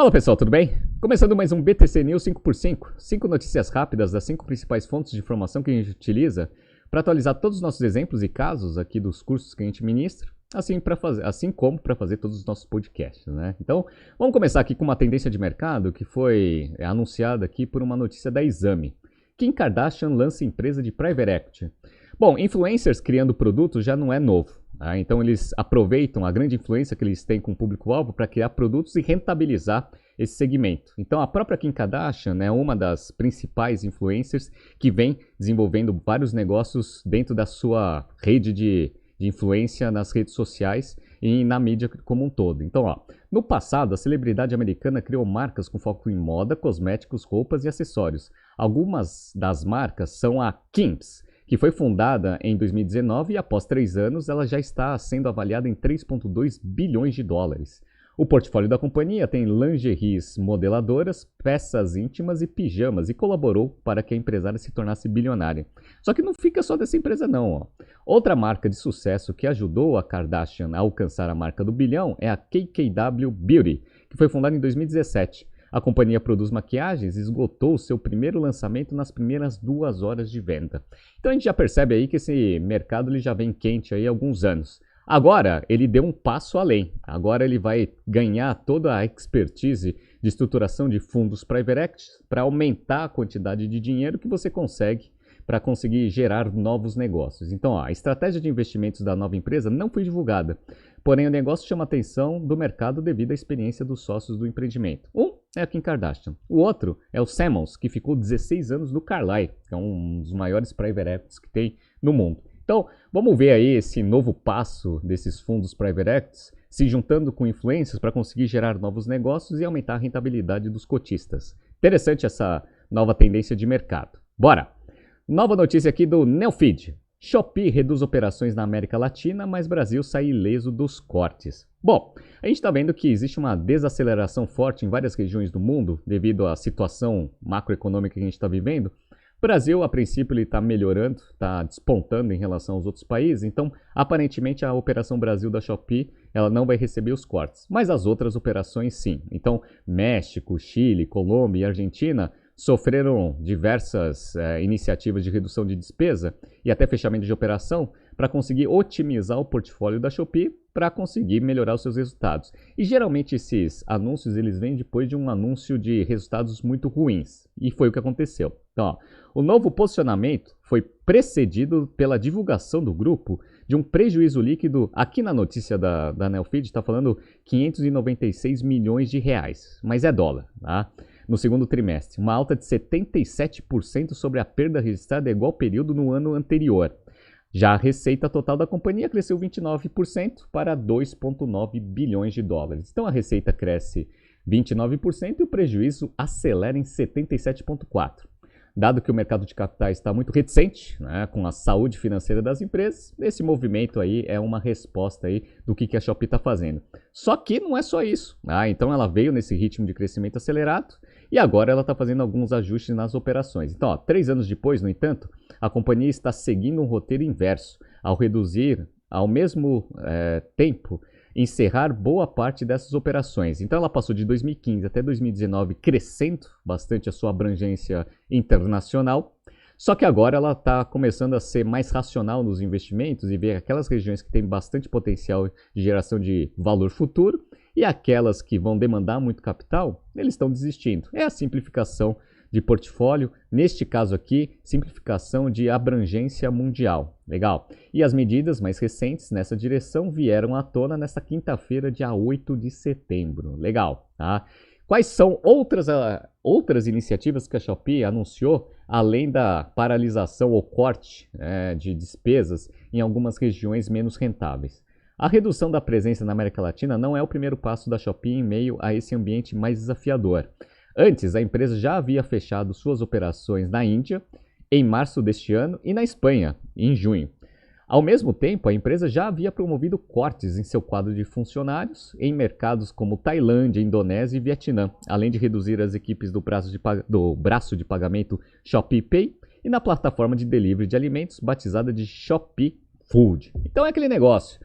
Fala pessoal, tudo bem? Começando mais um BTC News 5x5, 5 notícias rápidas das 5 principais fontes de informação que a gente utiliza para atualizar todos os nossos exemplos e casos aqui dos cursos que a gente ministra, assim como para fazer todos os nossos podcasts, né? Então, vamos começar aqui com uma tendência de mercado que foi anunciada aqui por uma notícia da Exame. Kim Kardashian lança empresa de private equity. Bom, influencers criando produtos já não é novo. Então eles aproveitam a grande influência que eles têm com o público-alvo para criar produtos e rentabilizar esse segmento. Então a própria Kim Kardashian é uma das principais influencers que vem desenvolvendo vários negócios dentro da sua rede de influência nas redes sociais e na mídia como um todo. Então, no passado, a celebridade americana criou marcas com foco em moda, cosméticos, roupas e acessórios. Algumas das marcas são a Kim's, que foi fundada em 2019 e após 3 anos ela já está sendo avaliada em 3,2 bilhões de dólares. O portfólio da companhia tem lingeries modeladoras, peças íntimas e pijamas e colaborou para que a empresária se tornasse bilionária. Só que não fica só dessa empresa não. Outra marca de sucesso que ajudou a Kardashian a alcançar a marca do bilhão é a KKW Beauty, que foi fundada em 2017. A companhia produz maquiagens e esgotou seu primeiro lançamento nas primeiras 2 horas de venda. Então a gente já percebe aí que esse mercado ele já vem quente aí há alguns anos. Agora ele deu um passo além. Agora ele vai ganhar toda a expertise de estruturação de fundos private equity para aumentar a quantidade de dinheiro que você consegue para conseguir gerar novos negócios. Então, a estratégia de investimentos da nova empresa não foi divulgada, porém o negócio chama a atenção do mercado devido à experiência dos sócios do empreendimento. Um é a Kim Kardashian, o outro é o Sammons, que ficou 16 anos no Carlyle, que é um dos maiores private equities que tem no mundo. Então, vamos ver aí esse novo passo desses fundos private equities se juntando com influências para conseguir gerar novos negócios e aumentar a rentabilidade dos cotistas. Interessante essa nova tendência de mercado. Bora! Nova notícia aqui do Neofeed. Shopee reduz operações na América Latina, mas Brasil sai ileso dos cortes. Bom, a gente está vendo que existe uma desaceleração forte em várias regiões do mundo devido à situação macroeconômica que a gente está vivendo. O Brasil, a princípio, ele está melhorando, está despontando em relação aos outros países, então, aparentemente, a operação Brasil da Shopee ela não vai receber os cortes, mas as outras operações sim. Então, México, Chile, Colômbia e Argentina sofreram diversas iniciativas de redução de despesa e até fechamento de operação para conseguir otimizar o portfólio da Shopee para conseguir melhorar os seus resultados. E geralmente esses anúncios eles vêm depois de um anúncio de resultados muito ruins. E foi o que aconteceu. Então, o novo posicionamento foi precedido pela divulgação do grupo de um prejuízo líquido. Aqui na notícia da Neofeed está falando 596 milhões de reais, mas é dólar, tá? No segundo trimestre, uma alta de 77% sobre a perda registrada em igual período no ano anterior. Já a receita total da companhia cresceu 29% para 2,9 bilhões de dólares. Então a receita cresce 29% e o prejuízo acelera em 77,4%. Dado que o mercado de capitais está muito reticente, né, com a saúde financeira das empresas, esse movimento aí é uma resposta aí do que a Shopee está fazendo. Só que não é só isso. Então ela veio nesse ritmo de crescimento acelerado e agora ela está fazendo alguns ajustes nas operações. Então, 3 anos depois, no entanto, a companhia está seguindo um roteiro inverso ao reduzir ao mesmo tempo encerrar boa parte dessas operações. Então ela passou de 2015 até 2019 crescendo bastante a sua abrangência internacional, só que agora ela está começando a ser mais racional nos investimentos e ver aquelas regiões que têm bastante potencial de geração de valor futuro e aquelas que vão demandar muito capital, eles estão desistindo. É a simplificação de portfólio, neste caso aqui, simplificação de abrangência mundial. Legal. E as medidas mais recentes nessa direção vieram à tona nesta quinta-feira, dia 8 de setembro. Legal, tá? Quais são outras iniciativas que a Shopee anunciou, além da paralisação ou corte de despesas em algumas regiões menos rentáveis? A redução da presença na América Latina não é o primeiro passo da Shopee em meio a esse ambiente mais desafiador. Antes, a empresa já havia fechado suas operações na Índia em março deste ano e na Espanha em junho. Ao mesmo tempo, a empresa já havia promovido cortes em seu quadro de funcionários em mercados como Tailândia, Indonésia e Vietnã, além de reduzir as equipes do braço de pagamento Shopee Pay e na plataforma de delivery de alimentos batizada de Shopee Food. Então é aquele negócio.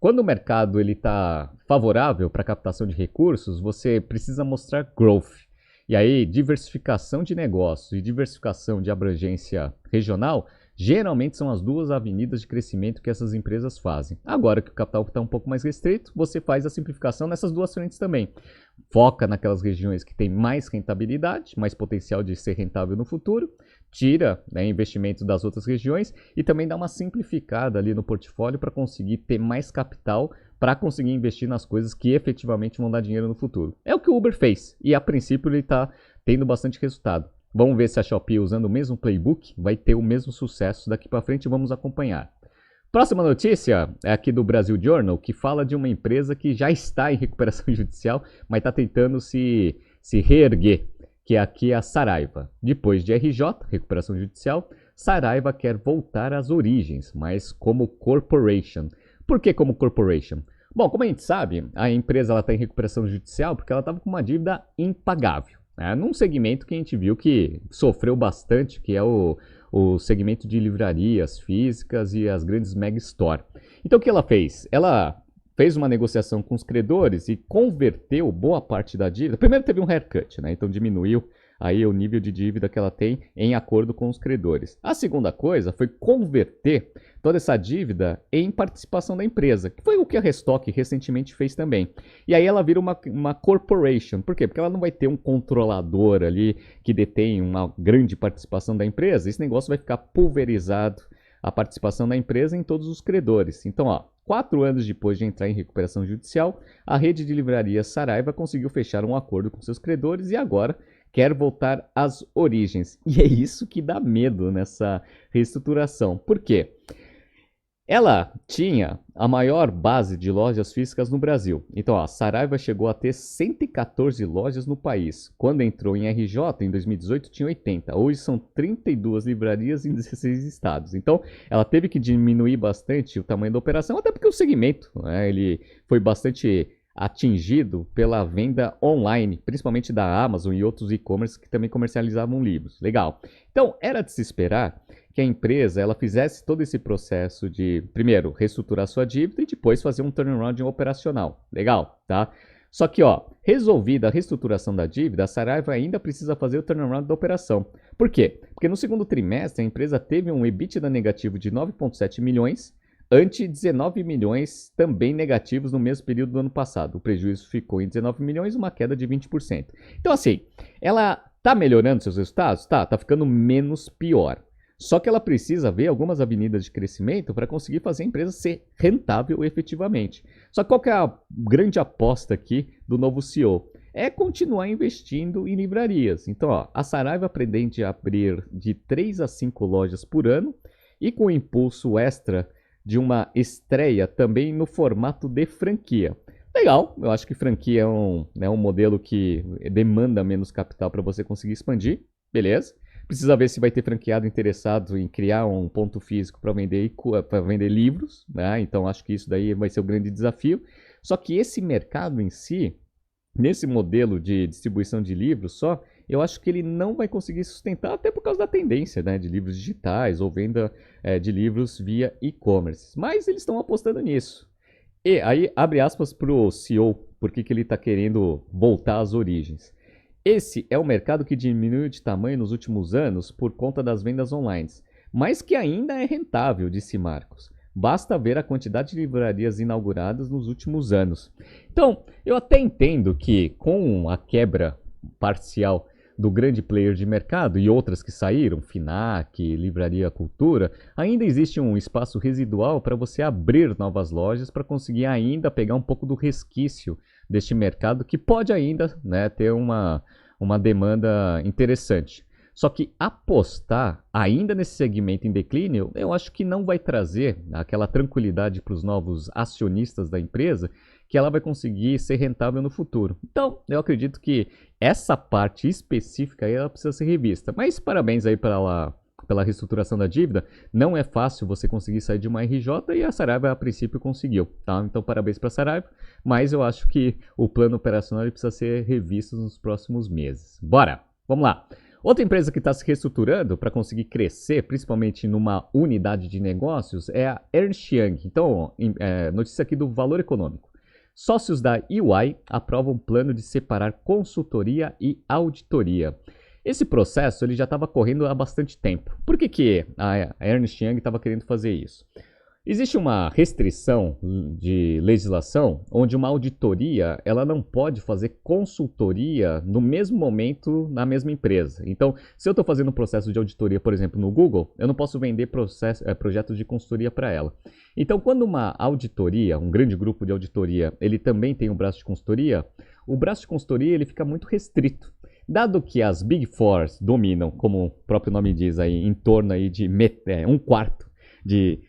quando o mercado está favorável para a captação de recursos, você precisa mostrar growth. E aí, diversificação de negócios e diversificação de abrangência regional, geralmente são as duas avenidas de crescimento que essas empresas fazem. Agora que o capital está um pouco mais restrito, você faz a simplificação nessas duas frentes também. Foca naquelas regiões que têm mais rentabilidade, mais potencial de ser rentável no futuro, tira, né, investimentos das outras regiões e também dá uma simplificada ali no portfólio para conseguir ter mais capital para conseguir investir nas coisas que efetivamente vão dar dinheiro no futuro. É o que o Uber fez e a princípio ele está tendo bastante resultado. Vamos ver se a Shopee, usando o mesmo playbook, vai ter o mesmo sucesso daqui para frente e vamos acompanhar. Próxima notícia é aqui do Brasil Journal, que fala de uma empresa que já está em recuperação judicial, mas está tentando se reerguer, que é aqui a Saraiva. Depois de RJ, recuperação judicial, Saraiva quer voltar às origens, mas como corporation. Por que como corporation? Bom, como a gente sabe, a empresa está em recuperação judicial porque ela estava com uma dívida impagável. Num segmento que a gente viu que sofreu bastante, que é o segmento de livrarias físicas e as grandes mega store. Então o que ela fez? Ela fez uma negociação com os credores e converteu boa parte da dívida. Primeiro teve um haircut, né? Então diminuiu aí o nível de dívida que ela tem em acordo com os credores. A segunda coisa foi converter toda essa dívida em participação da empresa, que foi o que a Restock recentemente fez também. E aí ela vira uma corporation. Por quê? Porque ela não vai ter um controlador ali que detém uma grande participação da empresa. Esse negócio vai ficar pulverizado, a participação da empresa em todos os credores. Então, 4 anos depois de entrar em recuperação judicial, a rede de livrarias Saraiva conseguiu fechar um acordo com seus credores e agora quer voltar às origens. E é isso que dá medo nessa reestruturação. Por quê? Ela tinha a maior base de lojas físicas no Brasil. Então, a Saraiva chegou a ter 114 lojas no país. Quando entrou em RJ, em 2018, tinha 80. Hoje são 32 livrarias em 16 estados. Então, ela teve que diminuir bastante o tamanho da operação, até porque o segmento, né, ele foi bastante atingido pela venda online, principalmente da Amazon e outros e-commerce que também comercializavam livros. Legal. Então, era de se esperar que a empresa ela fizesse todo esse processo de, primeiro, reestruturar sua dívida e depois fazer um turnaround operacional. Legal, tá? Só que, resolvida a reestruturação da dívida, a Saraiva ainda precisa fazer o turnaround da operação. Por quê? Porque no segundo trimestre a empresa teve um EBITDA negativo de 9,7 milhões, ante 19 milhões também negativos no mesmo período do ano passado. O prejuízo ficou em 19 milhões, uma queda de 20%. Então, assim, ela está melhorando seus resultados? Tá ficando menos pior. Só que ela precisa ver algumas avenidas de crescimento para conseguir fazer a empresa ser rentável efetivamente. Só que qual que é a grande aposta aqui do novo CEO? É continuar investindo em livrarias. Então, a Saraiva pretende abrir de 3 a 5 lojas por ano e com impulso extra de uma estreia também no formato de franquia. Legal, eu acho que franquia é um modelo que demanda menos capital para você conseguir expandir, beleza. Precisa ver se vai ter franqueado interessado em criar um ponto físico para vender livros, né? Então acho que isso daí vai ser o grande desafio. Só que esse mercado em si, nesse modelo de distribuição de livros só, eu acho que ele não vai conseguir sustentar, até por causa da tendência, né, de livros digitais ou venda de livros via e-commerce. Mas eles estão apostando nisso. E aí, abre aspas para o CEO, porque que ele está querendo voltar às origens. Esse é um mercado que diminuiu de tamanho nos últimos anos por conta das vendas online, mas que ainda é rentável, disse Marcos. Basta ver a quantidade de livrarias inauguradas nos últimos anos. Então, eu até entendo que com a quebra parcial do grande player de mercado e outras que saíram, Fnac, Livraria Cultura, ainda existe um espaço residual para você abrir novas lojas para conseguir ainda pegar um pouco do resquício deste mercado que pode ainda, né, ter uma demanda interessante. Só que apostar ainda nesse segmento em declínio, eu acho que não vai trazer aquela tranquilidade para os novos acionistas da empresa que ela vai conseguir ser rentável no futuro. Então, eu acredito que essa parte específica aí ela precisa ser revista. Mas parabéns aí pela reestruturação da dívida. Não é fácil você conseguir sair de uma RJ e a Saraiva a princípio conseguiu, tá? Então parabéns para a Saraiva, mas eu acho que o plano operacional precisa ser revisto nos próximos meses. Bora! Vamos lá! Outra empresa que está se reestruturando para conseguir crescer, principalmente numa unidade de negócios, é a Ernst Young. Então, notícia aqui do Valor Econômico. Sócios da EY aprovam um plano de separar consultoria e auditoria. Esse processo ele já estava correndo há bastante tempo. Por que a Ernst Young estava querendo fazer isso? Existe uma restrição de legislação onde uma auditoria ela não pode fazer consultoria no mesmo momento na mesma empresa. Então, se eu estou fazendo um processo de auditoria, por exemplo, no Google, eu não posso vender projetos de consultoria para ela. Então, quando uma auditoria, um grande grupo de auditoria, ele também tem um braço de consultoria, o braço de consultoria ele fica muito restrito. Dado que as Big Four dominam, como o próprio nome diz, aí, em torno aí de um quarto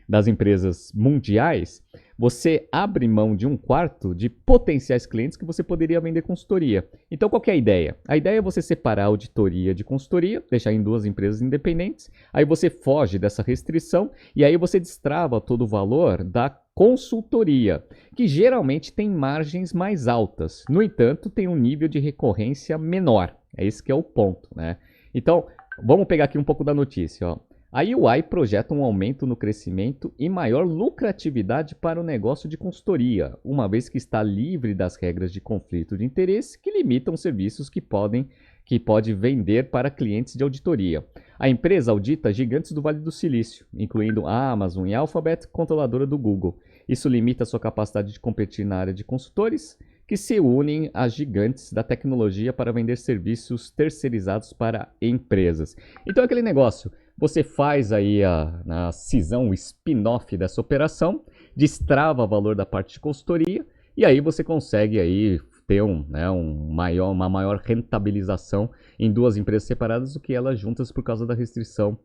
das empresas mundiais, você abre mão de um quarto de potenciais clientes que você poderia vender consultoria. Então, qual que é a ideia? A ideia é você separar a auditoria de consultoria, deixar em duas empresas independentes, aí você foge dessa restrição e aí você destrava todo o valor da consultoria, que geralmente tem margens mais altas. No entanto, tem um nível de recorrência menor. É esse que é o ponto, né? Então, vamos pegar aqui um pouco da notícia, ó. A EY projeta um aumento no crescimento e maior lucratividade para o negócio de consultoria, uma vez que está livre das regras de conflito de interesse que limitam serviços que pode vender para clientes de auditoria. A empresa audita gigantes do Vale do Silício, incluindo a Amazon e a Alphabet, controladora do Google. Isso limita sua capacidade de competir na área de consultores, que se unem a gigantes da tecnologia para vender serviços terceirizados para empresas. Então é aquele negócio, você faz aí a cisão, o spin-off dessa operação, destrava o valor da parte de consultoria e aí você consegue aí ter uma maior rentabilização em duas empresas separadas do que elas juntas por causa da restrição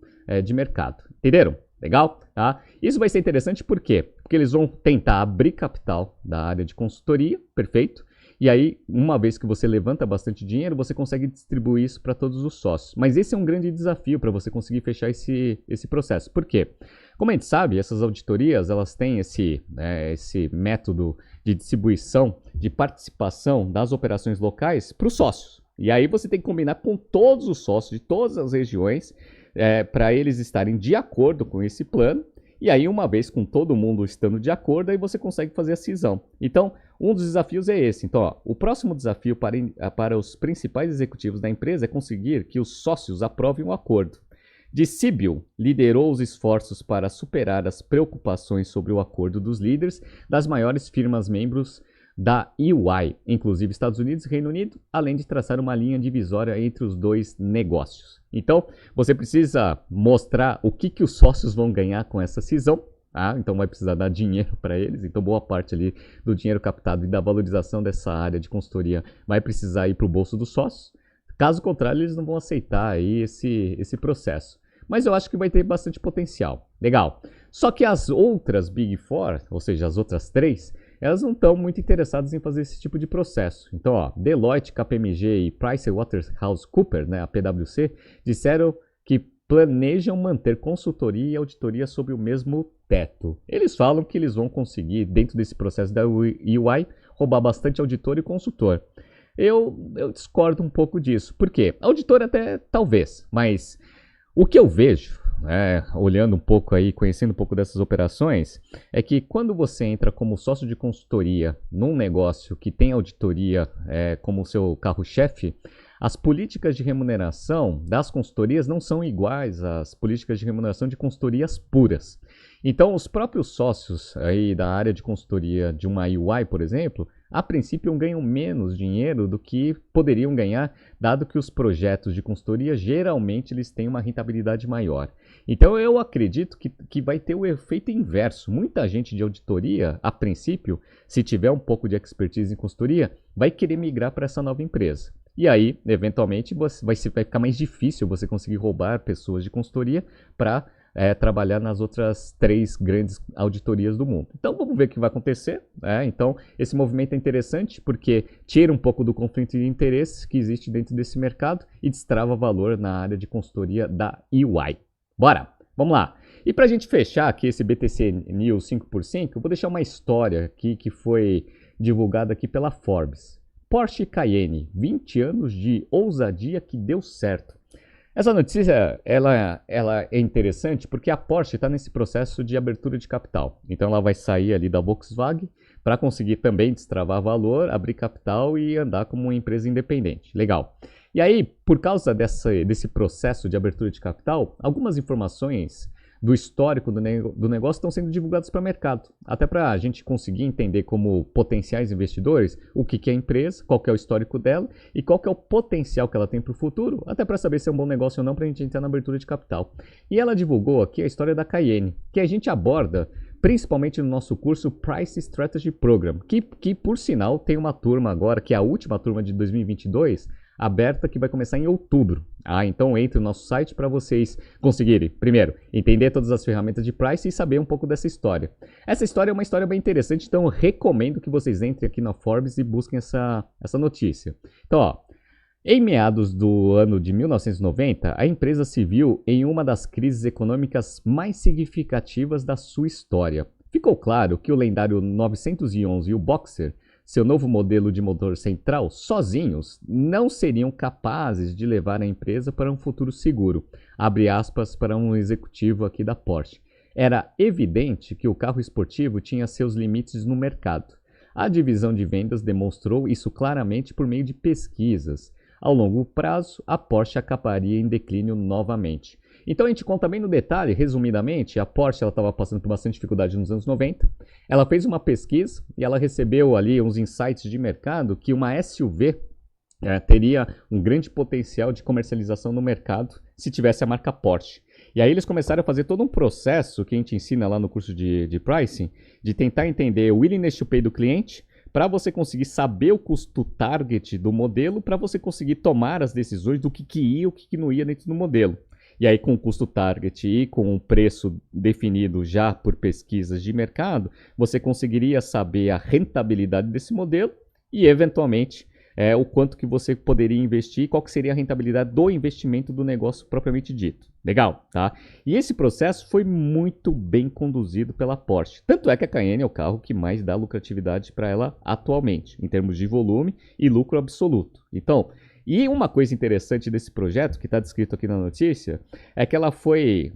de mercado. Entenderam? Legal? Tá? Isso vai ser interessante por quê? Porque eles vão tentar abrir capital da área de consultoria, perfeito? E aí, uma vez que você levanta bastante dinheiro, você consegue distribuir isso para todos os sócios. Mas esse é um grande desafio para você conseguir fechar esse processo. Por quê? Como a gente sabe, essas auditorias elas têm esse método de distribuição, de participação das operações locais para os sócios. E aí você tem que combinar com todos os sócios de todas as regiões para eles estarem de acordo com esse plano. E aí, uma vez com todo mundo estando de acordo, aí você consegue fazer a cisão. Então, um dos desafios é esse. Então, ó, o próximo desafio para os principais executivos da empresa é conseguir que os sócios aprovem o acordo. Discíbil liderou os esforços para superar as preocupações sobre o acordo dos líderes das maiores firmas membros da EY, inclusive Estados Unidos e Reino Unido, além de traçar uma linha divisória entre os dois negócios. Então, você precisa mostrar o que os sócios vão ganhar com essa cisão. Então vai precisar dar dinheiro para eles. Então boa parte ali do dinheiro captado e da valorização dessa área de consultoria vai precisar ir para o bolso dos sócios. Caso contrário, eles não vão aceitar aí esse processo. Mas eu acho que vai ter bastante potencial. Legal. Só que as outras Big Four, ou seja, as outras três, elas não estão muito interessadas em fazer esse tipo de processo. Então, ó, Deloitte, KPMG e PricewaterhouseCoopers, né, a PwC, disseram que planejam manter consultoria e auditoria sob o mesmo teto. Eles falam que eles vão conseguir, dentro desse processo da EY, roubar bastante auditor e consultor. Eu discordo um pouco disso. Por quê? Auditor até talvez, mas o que eu vejo, olhando um pouco aí, conhecendo um pouco dessas operações, é que quando você entra como sócio de consultoria num negócio que tem auditoria como seu carro-chefe, as políticas de remuneração das consultorias não são iguais às políticas de remuneração de consultorias puras. Então, os próprios sócios aí da área de consultoria de uma EY, por exemplo, a princípio ganham menos dinheiro do que poderiam ganhar, dado que os projetos de consultoria geralmente eles têm uma rentabilidade maior. Então eu acredito que vai ter o efeito inverso. Muita gente de auditoria, a princípio, se tiver um pouco de expertise em consultoria, vai querer migrar para essa nova empresa. E aí, eventualmente, vai ficar mais difícil você conseguir roubar pessoas de consultoria para trabalhar nas outras três grandes auditorias do mundo. Então vamos ver o que vai acontecer. Então esse movimento é interessante porque tira um pouco do conflito de interesse que existe dentro desse mercado e destrava valor na área de consultoria da EY. Bora, vamos lá. E para a gente fechar aqui esse BTC News 5x5, eu vou deixar uma história aqui que foi divulgada aqui pela Forbes. Porsche Cayenne, 20 anos de ousadia que deu certo. Essa notícia, ela é interessante porque a Porsche está nesse processo de abertura de capital. Então ela vai sair ali da Volkswagen para conseguir também destravar valor, abrir capital e andar como uma empresa independente. Legal. E aí, por causa desse processo de abertura de capital, algumas informações do histórico do negócio estão sendo divulgadas para o mercado. Até para a gente conseguir entender como potenciais investidores o que é a empresa, qual que é o histórico dela e qual que é o potencial que ela tem para o futuro, até para saber se é um bom negócio ou não para a gente entrar na abertura de capital. E ela divulgou aqui a história da Cayenne, que a gente aborda principalmente no nosso curso Price Strategy Program, que por sinal tem uma turma agora, que é a última turma de 2022, aberta, que vai começar em outubro. Então entre no nosso site para vocês conseguirem, primeiro, entender todas as ferramentas de price e saber um pouco dessa história. Essa história é uma história bem interessante, então eu recomendo que vocês entrem aqui na Forbes e busquem essa notícia. Então, ó, em meados do ano de 1990, a empresa se viu em uma das crises econômicas mais significativas da sua história. Ficou claro que o lendário 911 e o Boxer, seu novo modelo de motor central, sozinhos, não seriam capazes de levar a empresa para um futuro seguro. Abre aspas para um executivo aqui da Porsche. Era evidente que o carro esportivo tinha seus limites no mercado. A divisão de vendas demonstrou isso claramente por meio de pesquisas. Ao longo prazo, a Porsche acabaria em declínio novamente. Então a gente conta bem no detalhe, resumidamente, a Porsche estava passando por bastante dificuldade nos anos 90. Ela fez uma pesquisa e ela recebeu ali uns insights de mercado que uma SUV teria um grande potencial de comercialização no mercado se tivesse a marca Porsche. E aí eles começaram a fazer todo um processo que a gente ensina lá no curso de pricing, de tentar entender o willingness to pay do cliente, para você conseguir saber o custo target do modelo, para você conseguir tomar as decisões do que ia e o que não ia dentro do modelo. E aí, com o custo target e com o preço definido já por pesquisas de mercado, você conseguiria saber a rentabilidade desse modelo e, eventualmente, o quanto que você poderia investir e qual que seria a rentabilidade do investimento do negócio propriamente dito. Legal, tá? E esse processo foi muito bem conduzido pela Porsche. Tanto é que a Cayenne é o carro que mais dá lucratividade para ela atualmente, em termos de volume e lucro absoluto. Então, e uma coisa interessante desse projeto, que está descrito aqui na notícia, é que ela foi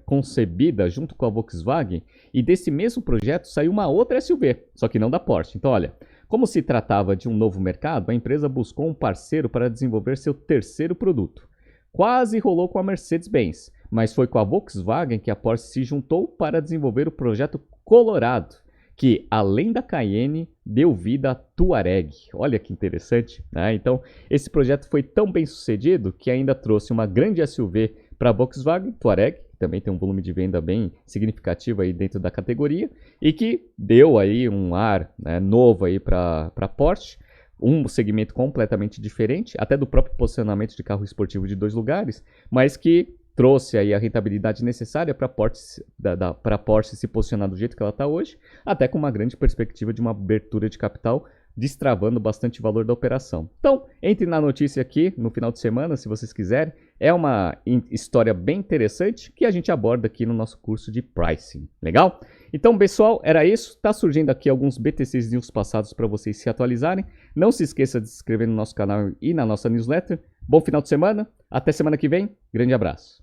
concebida junto com a Volkswagen e desse mesmo projeto saiu uma outra SUV, só que não da Porsche. Então, olha, como se tratava de um novo mercado, a empresa buscou um parceiro para desenvolver seu terceiro produto. Quase rolou com a Mercedes-Benz, mas foi com a Volkswagen que a Porsche se juntou para desenvolver o projeto Colorado, que, além da Cayenne, deu vida à Touareg. Olha que interessante, né? Então, esse projeto foi tão bem sucedido que ainda trouxe uma grande SUV para a Volkswagen, Touareg, que também tem um volume de venda bem significativo aí dentro da categoria, e que deu aí um ar, né, novo aí para a Porsche, um segmento completamente diferente, até do próprio posicionamento de carro esportivo de dois lugares, mas que trouxe aí a rentabilidade necessária para a Porsche se posicionar do jeito que ela está hoje, até com uma grande perspectiva de uma abertura de capital, destravando bastante valor da operação. Então, entre na notícia aqui no final de semana, se vocês quiserem. É uma história bem interessante que a gente aborda aqui no nosso curso de Pricing. Legal? Então, pessoal, era isso. Está surgindo aqui alguns BTCs News passados para vocês se atualizarem. Não se esqueça de se inscrever no nosso canal e na nossa newsletter. Bom final de semana. Até semana que vem. Grande abraço.